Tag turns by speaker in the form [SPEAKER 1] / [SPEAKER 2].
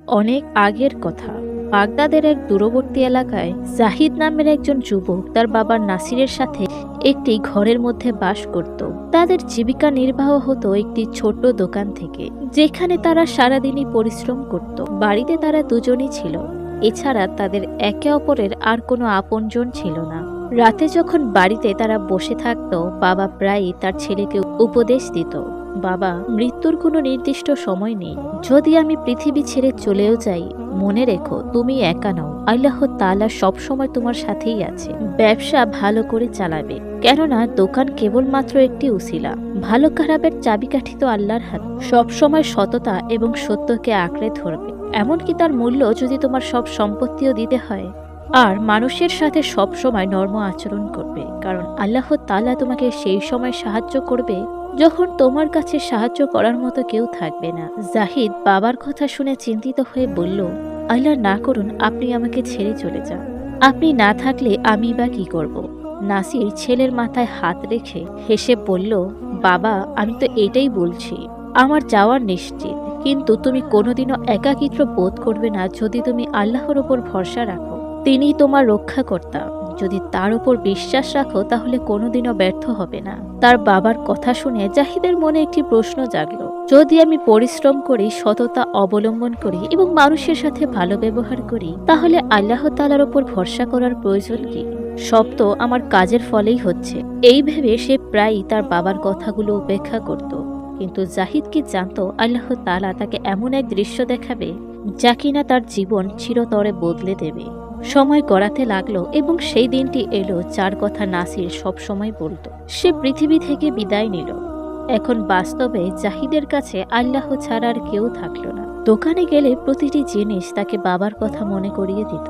[SPEAKER 1] অনেক আগের কথা। বাগদাদের এক দূরবর্তী এলাকায় জাহিদ নামের একজন যুবক তার বাবা নাসিরের সাথে একটি ঘরের মধ্যে বাস করত। তাদের জীবিকা নির্বাহ হতো একটি ছোট দোকান থেকে, যেখানে তারা সারাদিনই পরিশ্রম করত। বাড়িতে তারা দুজনই ছিল, এছাড়া তাদের একে অপরের আর কোনো আপনজন ছিল না। রাতে যখন বাড়িতে তারা বসে থাকত, বাবা প্রায়ই তার ছেলেকে উপদেশ দিত, বাবা, মৃত্যুর কোনো নির্দিষ্ট সময় নেই। যদি আমি পৃথিবী ছেড়ে চলেও যাই, মনে রেখো তুমি একা নও, আল্লাহ তাআলা সবসময় তোমার সাথেই আছে। ব্যবসা ভালো করে চালাবে, কেননা দোকান কেবলমাত্র একটি উসিলা। ভালো খারাপের চাবিকাঠি তো আল্লাহর হাত। সবসময় সততা এবং সত্যকে আঁকড়ে ধরবে, এমনকি তার মূল্য যদি তোমার সব সম্পত্তিও দিতে হয়। আর মানুষের সাথে সব সময় নর্ম আচরণ করবে, কারণ আল্লাহ তাআলা তোমাকে সেই সময় সাহায্য করবে যখন তোমার কাছে সাহায্য করার মতো কেউ থাকবে না। জাহিদ বাবার কথা শুনে চিন্তিত হয়ে বলল, আল্লাহ না করুন আপনি আমাকে ছেড়ে চলে যান। আপনি না থাকলে আমি বা কি করব? নাসির ছেলের মাথায় হাত রেখে হেসে বলল, বাবা, আমি তো এটাই বলছি, আমার যাওয়ার নিশ্চিত, কিন্তু তুমি কোনোদিনও একাকিত্ব বোধ করবে না যদি তুমি আল্লাহর ওপর ভরসা রাখো। তিনি তোমার রক্ষাকর্তা। যদি তার উপর বিশ্বাস রাখো তাহলে কোনোদিনও ব্যর্থ হবে না। তার বাবার কথা শুনে জাহিদের মনে একটি প্রশ্ন জাগলো, যদি আমি পরিশ্রম করি, সততা অবলম্বন করি এবং মানুষের সাথে ভালো ব্যবহার করি, তাহলে আল্লাহ তাআলার উপর ভরসা করার প্রয়োজন কি? সব তো আমার কাজের ফলেই হচ্ছে। এই ভেবে সে প্রায়ই তার বাবার কথাগুলো উপেক্ষা করত। কিন্তু জাহিদ কি জানতো, আল্লাহ তাআলা তাকে এমন এক দৃশ্য দেখাবে যা কিনা তার জীবন চিরতরে বদলে দেবে। সময় গড়াতে লাগলো এবং সেই দিনটি এলো যার কথা নাসির সব সময় বলতো। সে পৃথিবী থেকে বিদায় নিল। এখন বাস্তবে জাহিদের কাছে আল্লাহ ছাড়া আর কেউ থাকলো না। দোকানে গেলে প্রতিটি জিনিস তাকে বাবার কথা মনে করিয়ে দিত।